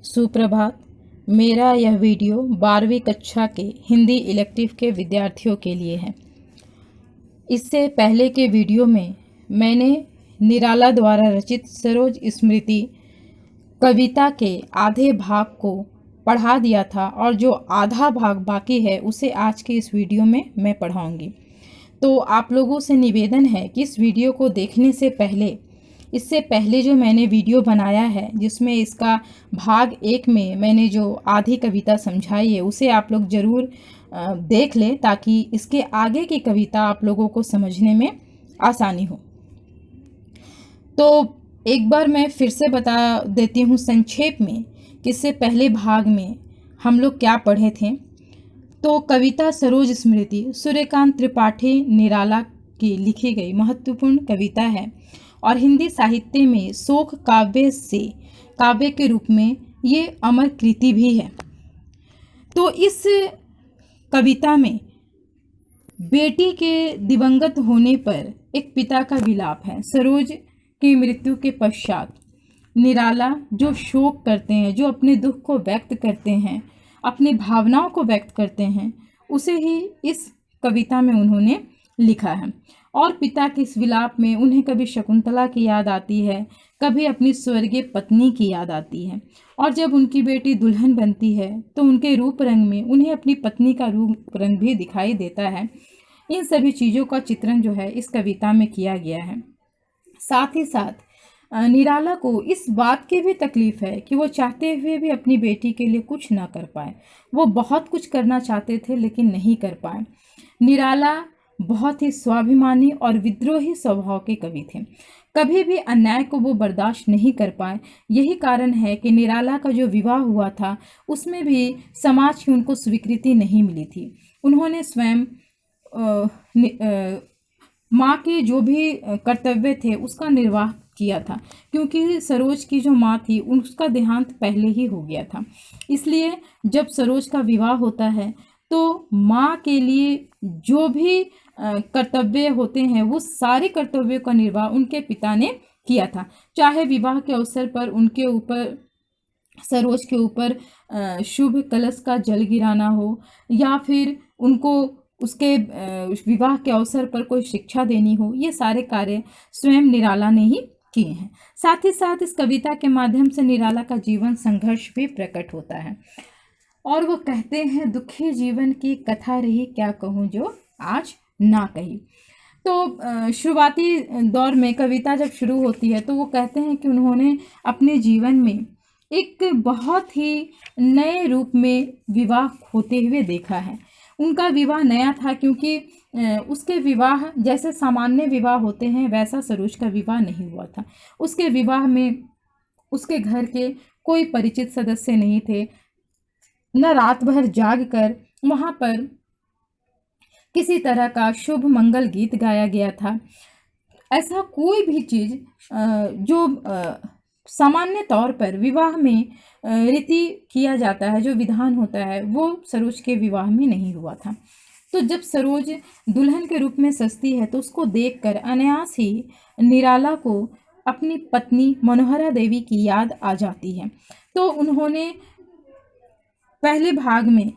सुप्रभात। मेरा यह वीडियो 12वीं कक्षा के हिंदी इलेक्टिव के विद्यार्थियों के लिए है। इससे पहले के वीडियो में मैंने निराला द्वारा रचित सरोज स्मृति कविता के आधे भाग को पढ़ा दिया था और जो आधा भाग बाकी है उसे आज के इस वीडियो में मैं पढ़ाऊंगी। तो आप लोगों से निवेदन है कि इस वीडियो को देखने से पहले इससे पहले जो मैंने वीडियो बनाया है जिसमें इसका भाग 1 में मैंने जो आधी कविता समझाई है उसे आप लोग ज़रूर देख लें ताकि इसके आगे की कविता आप लोगों को समझने में आसानी हो। तो एक बार मैं फिर से बता देती हूँ संक्षेप में कि इससे पहले भाग में हम लोग क्या पढ़े थे। तो कविता सरोज स्मृति सूर्यकांत त्रिपाठी निराला की लिखी गई महत्वपूर्ण कविता है और हिंदी साहित्य में शोक काव्य के रूप में ये अमर कृति भी है। तो इस कविता में बेटी के दिवंगत होने पर एक पिता का विलाप है। सरोज की मृत्यु के पश्चात निराला जो शोक करते हैं, जो अपने दुख को व्यक्त करते हैं, अपनी भावनाओं को व्यक्त करते हैं, उसे ही इस कविता में उन्होंने लिखा है। और पिता के इस विलाप में उन्हें कभी शकुंतला की याद आती है, कभी अपनी स्वर्गीय पत्नी की याद आती है और जब उनकी बेटी दुल्हन बनती है तो उनके रूप रंग में उन्हें अपनी पत्नी का रूप रंग भी दिखाई देता है। इन सभी चीज़ों का चित्रण जो है इस कविता में किया गया है। साथ ही साथ निराला को इस बात की भी तकलीफ है कि वो चाहते हुए भी अपनी बेटी के लिए कुछ ना कर पाए। वो बहुत कुछ करना चाहते थे लेकिन नहीं कर पाए। निराला बहुत ही स्वाभिमानी और विद्रोही स्वभाव के कवि थे। कभी भी अन्याय को वो बर्दाश्त नहीं कर पाए। यही कारण है कि निराला का जो विवाह हुआ था उसमें भी समाज की उनको स्वीकृति नहीं मिली थी। उन्होंने स्वयं माँ के जो भी कर्तव्य थे उसका निर्वाह किया था, क्योंकि सरोज की जो माँ थी उसका देहांत पहले ही हो गया था। इसलिए जब सरोज का विवाह होता है तो माँ के लिए जो भी कर्तव्य होते हैं वो सारे कर्तव्यों का निर्वाह उनके पिता ने किया था। चाहे विवाह के अवसर पर उनके ऊपर सरोज के ऊपर शुभ कलश का जल गिराना हो या फिर उनको उसके विवाह के अवसर पर कोई शिक्षा देनी हो, ये सारे कार्य स्वयं निराला ने ही किए हैं। साथ ही साथ इस कविता के माध्यम से निराला का जीवन संघर्ष भी प्रकट होता है और वो कहते हैं, दुखी जीवन की कथा रही क्या कहूँ जो आज ना कही। तो शुरुआती दौर में कविता जब शुरू होती है तो वो कहते हैं कि उन्होंने अपने जीवन में एक बहुत ही नए रूप में विवाह होते हुए देखा है। उनका विवाह नया था क्योंकि उसके विवाह जैसे सामान्य विवाह होते हैं वैसा सरोज का विवाह नहीं हुआ था। उसके विवाह में उसके घर के कोई परिचित सदस्य नहीं थे। न रात भर जाग कर वहाँ पर किसी तरह का शुभ मंगल गीत गाया गया था। ऐसा कोई भी चीज़ जो सामान्य तौर पर विवाह में रीति किया जाता है, जो विधान होता है, वो सरोज के विवाह में नहीं हुआ था। तो जब सरोज दुल्हन के रूप में सजती है तो उसको देखकर अनायास ही निराला को अपनी पत्नी मनोहरा देवी की याद आ जाती है। तो उन्होंने पहले भाग में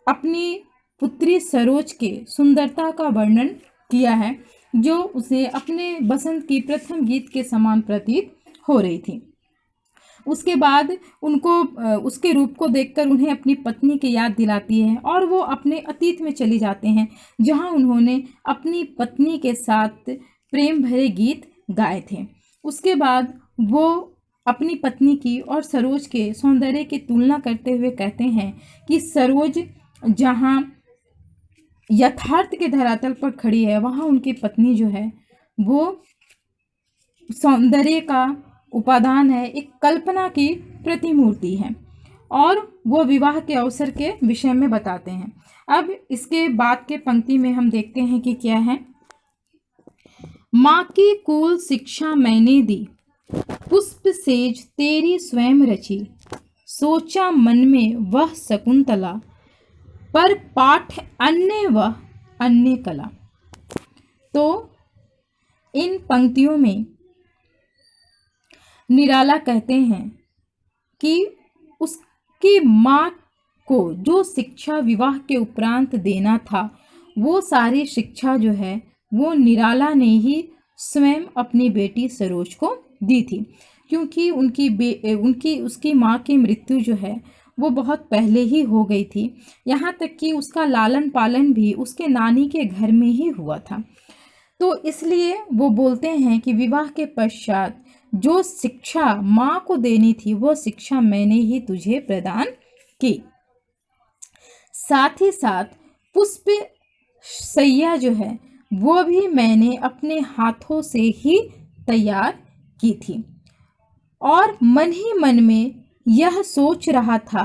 अपनी पुत्री सरोज के सुंदरता का वर्णन किया है जो उसे अपने बसंत की प्रथम गीत के समान प्रतीत हो रही थी। उसके बाद उनको उसके रूप को देखकर उन्हें अपनी पत्नी की याद दिलाती है और वो अपने अतीत में चले जाते हैं जहां उन्होंने अपनी पत्नी के साथ प्रेम भरे गीत गाए थे। उसके बाद वो अपनी पत्नी की और सरोज के सौंदर्य की तुलना करते हुए कहते हैं कि सरोज जहां यथार्थ के धरातल पर खड़ी है वहां उनकी पत्नी जो है वो सौंदर्य का उपादान है, एक कल्पना की प्रतिमूर्ति है और वो विवाह के अवसर के विषय में बताते हैं। अब इसके बाद के पंक्ति में हम देखते हैं कि क्या है। माँ की कुल शिक्षा मैंने दी, पुष्प सेज तेरी स्वयं रची, सोचा मन में वह शकुंतला, पर पाठ अन्य वह अन्य कला। तो इन पंक्तियों में निराला कहते हैं कि उसकी माँ को जो शिक्षा विवाह के उपरांत देना था, वो सारी शिक्षा जो है वो निराला ने ही स्वयं अपनी बेटी सरोज को दी थी। क्योंकि उनकी उसकी माँ की मृत्यु जो है वो बहुत पहले ही हो गई थी। यहाँ तक कि उसका लालन पालन भी उसके नानी के घर में ही हुआ था। तो इसलिए वो बोलते हैं कि विवाह के पश्चात जो शिक्षा माँ को देनी थी वो शिक्षा मैंने ही तुझे प्रदान की। साथ ही साथ पुष्प सैया जो है वो भी मैंने अपने हाथों से ही तैयार की थी। और मन ही मन में यह सोच रहा था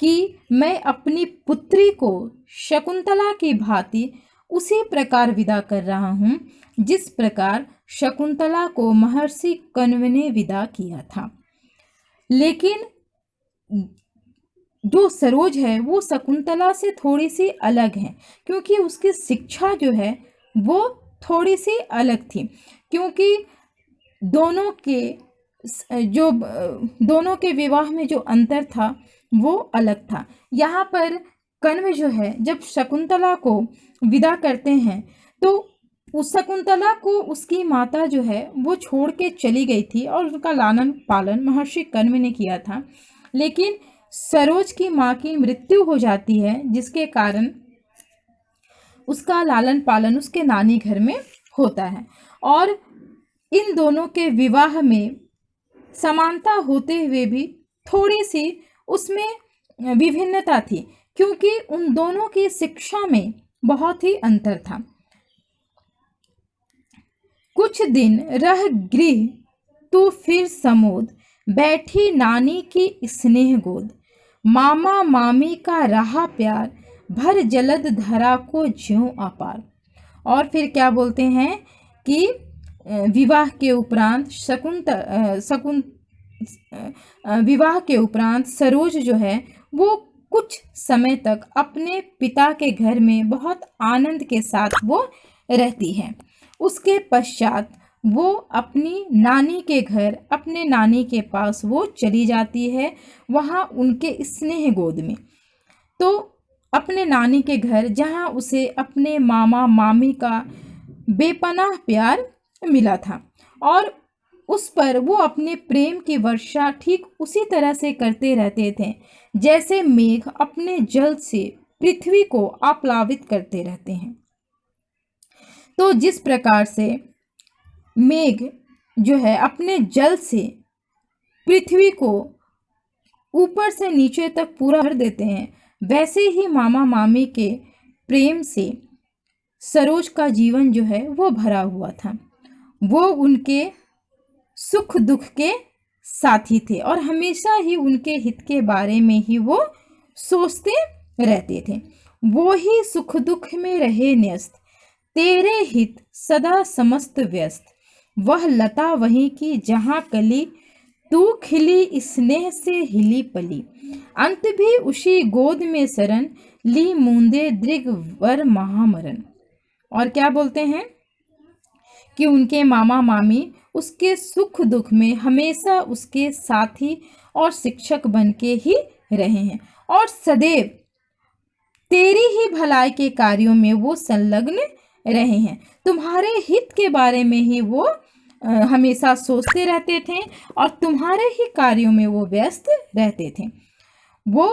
कि मैं अपनी पुत्री को शकुंतला की भांति उसी प्रकार विदा कर रहा हूँ जिस प्रकार शकुंतला को महर्षि कण्व ने विदा किया था। लेकिन जो सरोज है वो शकुंतला से थोड़ी सी अलग है, क्योंकि उसकी शिक्षा जो है वो थोड़ी सी अलग थी। क्योंकि दोनों के विवाह में जो अंतर था वो अलग था। यहाँ पर कण्व जो है जब शकुंतला को विदा करते हैं तो उस शकुंतला को उसकी माता जो है वो छोड़ के चली गई थी और उसका लालन पालन महर्षि कण्व ने किया था। लेकिन सरोज की माँ की मृत्यु हो जाती है, जिसके कारण उसका लालन पालन उसके नानी घर में होता है। और इन दोनों के विवाह में समानता होते हुए भी थोड़ी सी उसमें विभिन्नता थी, क्योंकि उन दोनों की शिक्षा में बहुत ही अंतर था। कुछ दिन रह गृह तो फिर समोद, बैठी नानी की स्नेह गोद, मामा मामी का रहा प्यार, भर जलद धरा को ज्यों अपार। और फिर क्या बोलते हैं कि विवाह के उपरांत विवाह के उपरांत सरोज जो है वो कुछ समय तक अपने पिता के घर में बहुत आनंद के साथ वो रहती है। उसके पश्चात वो अपनी नानी के घर, अपने नानी के पास वो चली जाती है, वहाँ उनके स्नेह गोद में। तो अपने नानी के घर जहाँ उसे अपने मामा मामी का बेपनाह प्यार मिला था, और उस पर वो अपने प्रेम की वर्षा ठीक उसी तरह से करते रहते थे जैसे मेघ अपने जल से पृथ्वी को आप्लावित करते रहते हैं। तो जिस प्रकार से मेघ जो है अपने जल से पृथ्वी को ऊपर से नीचे तक पूरा भर देते हैं, वैसे ही मामा मामी के प्रेम से सरोज का जीवन जो है वो भरा हुआ था। वो उनके सुख दुख के साथी थे और हमेशा ही उनके हित के बारे में ही वो सोचते रहते थे। वो ही सुख दुख में रहे न्यस्त, तेरे हित सदा समस्त व्यस्त, वह लता वहीं की जहाँ कली, तू खिली स्नेह से हिली पली, अंत भी उसी गोद में शरण, ली मूंदे दृगवर महामरण। और क्या बोलते हैं कि उनके मामा मामी उसके सुख दुख में हमेशा उसके साथी और शिक्षक बन के ही रहे हैं और सदैव तेरी ही भलाई के कार्यों में वो संलग्न रहे हैं। तुम्हारे हित के बारे में ही वो हमेशा सोचते रहते थे और तुम्हारे ही कार्यों में वो व्यस्त रहते थे। वो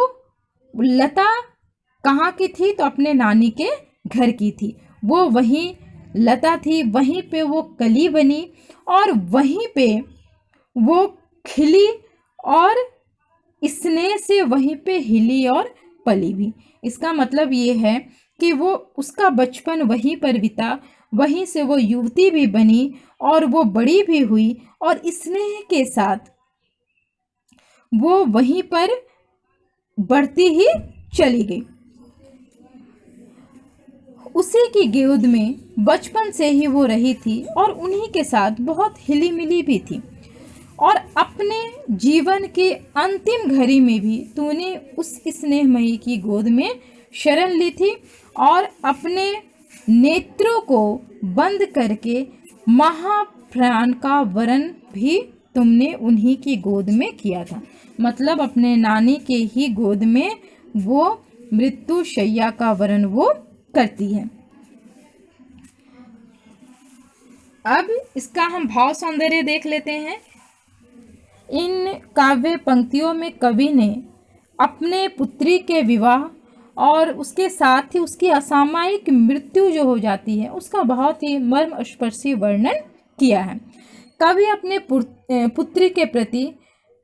लता कहाँ की थी? तो अपने नानी के घर की थी। वो वहीं लता थी, वहीं पे वो कली बनी और वहीं पे वो खिली और स्नेह से वहीं पे हिली और पली भी। इसका मतलब ये है कि वो उसका बचपन वहीं पर बीता, वहीं से वो युवती भी बनी और वो बड़ी भी हुई और स्नेह के साथ वो वहीं पर बढ़ती ही चली गई। उसी की गोद में बचपन से ही वो रही थी और उन्हीं के साथ बहुत हिली मिली भी थी। और अपने जीवन के अंतिम घड़ी में भी तूने उस स्नेहमयी की गोद में शरण ली थी और अपने नेत्रों को बंद करके महाप्राण का वरण भी तुमने उन्हीं की गोद में किया था। मतलब अपने नानी के ही गोद में वो मृत्यु शैया का वर्ण वो करती है। अब इसका हम भाव सौंदर्य देख लेते हैं। इन काव्य पंक्तियों में कवि ने अपने पुत्री के विवाह और उसके साथ ही उसकी असामयिक मृत्यु जो हो जाती है उसका बहुत ही मर्मस्पर्शी वर्णन किया है। कवि अपने पुत्री के प्रति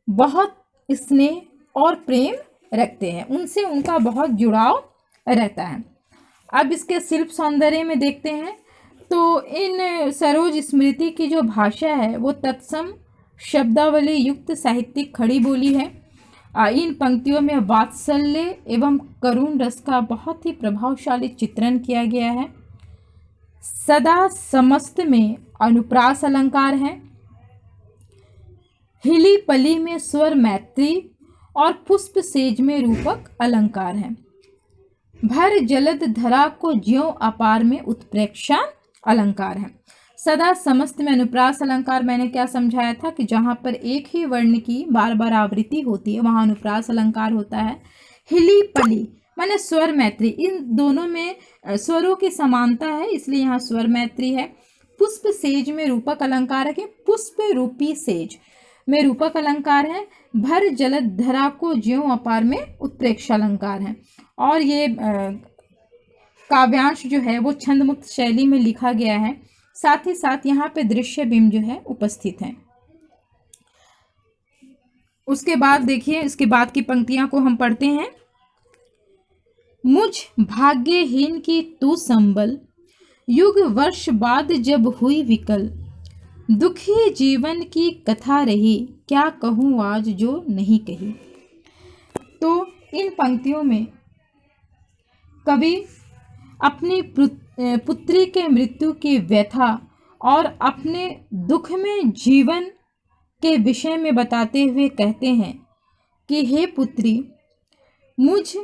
बहुत स्नेह और प्रेम रखते हैं, उनसे उनका बहुत जुड़ाव रहता है। अब इसके शिल्प सौंदर्य में देखते हैं तो इन सरोज स्मृति की जो भाषा है वो तत्सम शब्दावली युक्त साहित्यिक खड़ी बोली है। इन पंक्तियों में वात्सल्य एवं करुण रस का बहुत ही प्रभावशाली चित्रण किया गया है। सदा समस्त में अनुप्रास अलंकार है। हिली पली में स्वर मैत्री और पुष्प सेज में रूपक अलंकार है। भर जलद धरा को ज्यों अपार में उत्प्रेक्षा अलंकार है। सदा समस्त में अनुप्रास अलंकार मैंने क्या समझाया था कि जहाँ पर एक ही वर्ण की बार बार आवृत्ति होती है वहाँ अनुप्रास अलंकार होता है। हिली पली माने स्वर मैत्री, इन दोनों में स्वरों की समानता है इसलिए यहाँ स्वर मैत्री है। पुष्प सेज में रूपक अलंकार है कि पुष्प रूपी सेज में रूपक अलंकार है। भर जलद धरा को ज्यों अपार में उत्प्रेक्षा अलंकार है। और ये काव्यांश जो है वो छंदमुक्त शैली में लिखा गया है। साथ ही साथ यहाँ पे दृश्य बिंब जो है उपस्थित है। उसके बाद देखिए इसके बाद की पंक्तियां को हम पढ़ते हैं। मुझ भाग्यहीन की तू संबल, युग वर्ष बाद जब हुई विकल, दुखी जीवन की कथा रही, क्या कहूँ आज जो नहीं कही। तो इन पंक्तियों में कवि अपनी पुत्री के मृत्यु की व्यथा और अपने दुख में जीवन के विषय में बताते हुए कहते हैं कि हे पुत्री, मुझ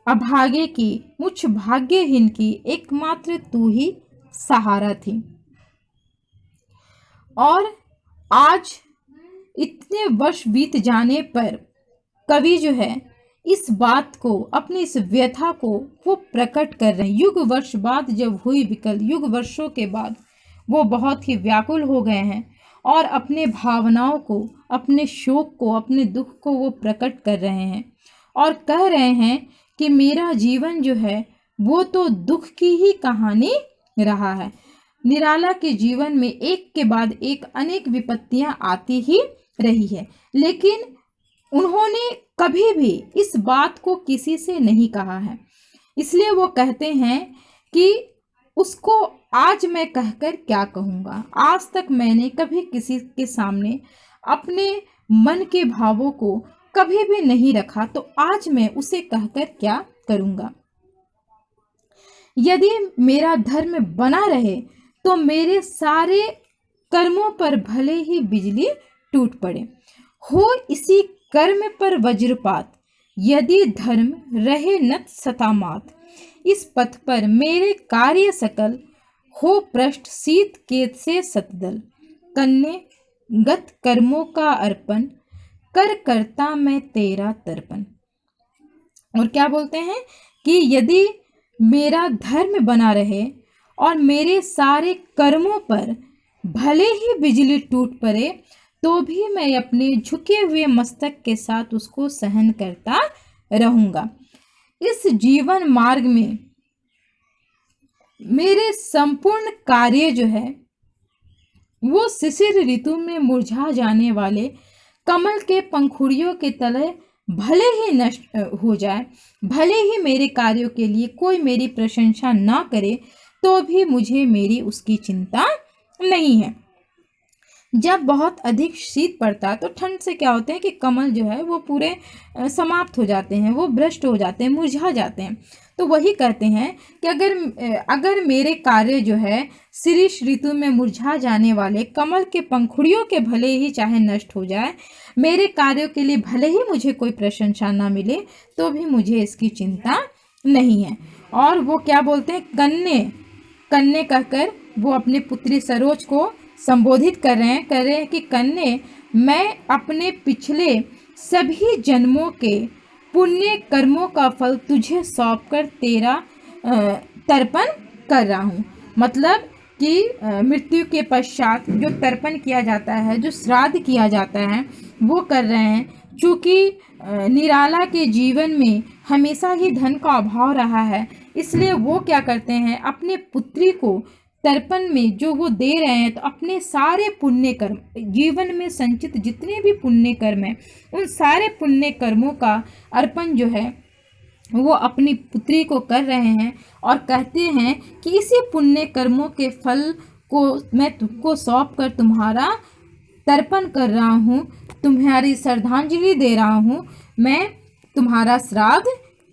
अभागे की, मुझ भाग्यहीन की एकमात्र तू ही सहारा थी। और आज इतने वर्ष बीत जाने पर कवि जो है इस बात को, अपनी इस व्यथा को वो प्रकट कर रहे हैं। युग वर्ष बाद जब हुई विकल, युग वर्षों के बाद वो बहुत ही व्याकुल हो गए हैं और अपने भावनाओं को, अपने शोक को, अपने दुख को वो प्रकट कर रहे हैं और कह रहे हैं कि मेरा जीवन जो है वो तो दुख की ही कहानी रहा है। निराला के जीवन में एक के बाद एक अनेक विपत्तियां आती ही रही है, लेकिन उन्होंने कभी भी इस बात को किसी से नहीं कहा है। इसलिए वो कहते हैं कि उसको आज मैं कहकर क्या कहूँगा, आज तक मैंने कभी किसी के सामने अपने मन के भावों को कभी भी नहीं रखा, तो आज मैं उसे कहकर क्या करूँगा। यदि मेरा धर्म बना रहे तो मेरे सारे कर्मों पर भले ही बिजली टूट पड़े, हो इसी कर्म पर वज्रपात, यदि धर्म रहे नत सतामात, इस पथ पर मेरे कार्य सकल, हो पृष्ठ शीत केत से सतदल, कन्ने गत कर्मों का अर्पण, कर करता मैं तेरा तर्पण। और क्या बोलते हैं कि यदि मेरा धर्म बना रहे और मेरे सारे कर्मों पर भले ही बिजली टूट पड़े तो भी मैं अपने झुके हुए मस्तक के साथ उसको सहन करता रहूंगा। इस जीवन मार्ग में मेरे संपूर्ण कार्य जो है वो शिशिर ऋतु में मुरझा जाने वाले कमल के पंखुड़ियों के तले भले ही नष्ट हो जाए, भले ही मेरे कार्यों के लिए कोई मेरी प्रशंसा ना करे, तो भी मुझे मेरी उसकी चिंता नहीं है। जब बहुत अधिक शीत पड़ता है तो ठंड से क्या होते हैं कि कमल जो है वो पूरे समाप्त हो जाते हैं, वो भ्रष्ट हो जाते हैं, मुरझा जाते हैं। तो वही कहते हैं कि अगर मेरे कार्य जो है शिरीष ऋतु में मुरझा जाने वाले कमल के पंखुड़ियों के भले ही चाहे नष्ट हो जाए, मेरे कार्यों के लिए भले ही मुझे कोई प्रशंसा ना मिले, तो भी मुझे इसकी चिंता नहीं है। और वो क्या बोलते हैं, कन्ने कहकर वो अपनी पुत्री सरोज को संबोधित कर रहे हैं कि कन्ये, मैं अपने पिछले सभी जन्मों के पुण्य कर्मों का फल तुझे सौंपकर तेरा तर्पण कर रहा हूँ। मतलब कि मृत्यु के पश्चात जो तर्पण किया जाता है, जो श्राद्ध किया जाता है, वो कर रहे हैं। चूँकि निराला के जीवन में हमेशा ही धन का अभाव रहा है, इसलिए वो क्या करते हैं, अपने पुत्री को तर्पण में जो वो दे रहे हैं, तो अपने सारे पुण्य कर्म, जीवन में संचित जितने भी पुण्य कर्म हैं, उन सारे पुण्य कर्मों का अर्पण जो है वो अपनी पुत्री को कर रहे हैं और कहते हैं कि इसी पुण्य कर्मों के फल को मैं तुमको सौंप कर तुम्हारा तर्पण कर रहा हूँ, तुम्हारी श्रद्धांजलि दे रहा हूँ, मैं तुम्हारा श्राद्ध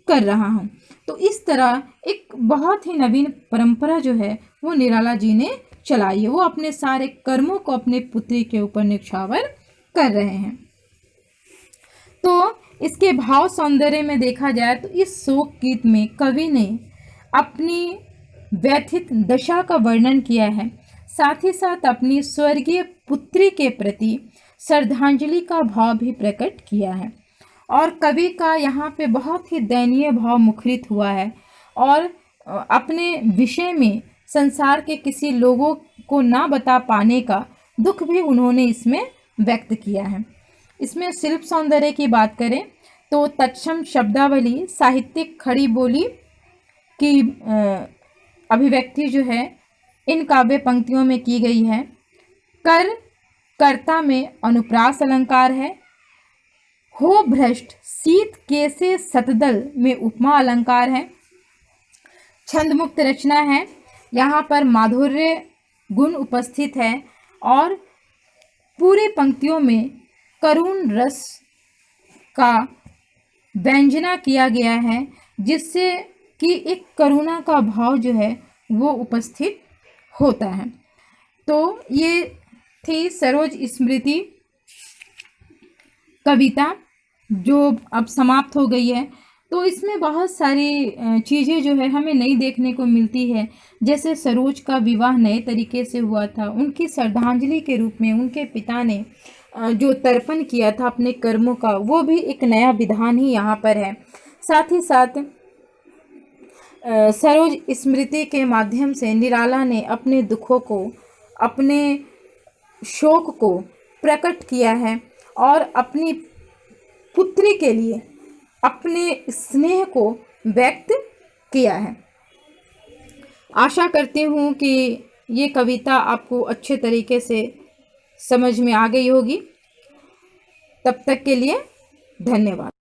कर रहा हूँ। तो इस तरह एक बहुत ही नवीन परंपरा जो है वो निराला जी ने चलाई है। वो अपने सारे कर्मों को अपने पुत्री के ऊपर निछावर कर रहे हैं। तो इसके भाव सौंदर्य में देखा जाए तो इस शोक गीत में कवि ने अपनी व्यथित दशा का वर्णन किया है, साथ ही साथ अपनी स्वर्गीय पुत्री के प्रति श्रद्धांजलि का भाव भी प्रकट किया है। और कवि का यहाँ पे बहुत ही दयनीय भाव मुखरित हुआ है और अपने विषय में संसार के किसी लोगों को ना बता पाने का दुख भी उन्होंने इसमें व्यक्त किया है। इसमें शिल्प सौंदर्य की बात करें तो तत्सम शब्दावली, साहित्यिक खड़ी बोली की अभिव्यक्ति जो है इन काव्य पंक्तियों में की गई है। कर्ता में अनुप्रास अलंकार है। हो भ्रष्ट शीत केसे सतदल में उपमा अलंकार है। छंद मुक्त रचना है, यहाँ पर माधुर्य गुण उपस्थित है और पूरी पंक्तियों में करुण रस का व्यंजना किया गया है, जिससे कि एक करुणा का भाव जो है वो उपस्थित होता है। तो ये थी सरोज स्मृति कविता जो अब समाप्त हो गई है। तो इसमें बहुत सारी चीज़ें जो है हमें नई देखने को मिलती है। जैसे सरोज का विवाह नए तरीके से हुआ था, उनकी श्रद्धांजलि के रूप में उनके पिता ने जो तर्पण किया था अपने कर्मों का, वो भी एक नया विधान ही यहाँ पर है। साथ ही साथ सरोज स्मृति के माध्यम से निराला ने अपने दुखों को, अपने शोक को प्रकट किया है और अपनी पुत्री के लिए अपने स्नेह को व्यक्त किया है। आशा करती हूँ कि ये कविता आपको अच्छे तरीके से समझ में आ गई होगी। तब तक के लिए धन्यवाद।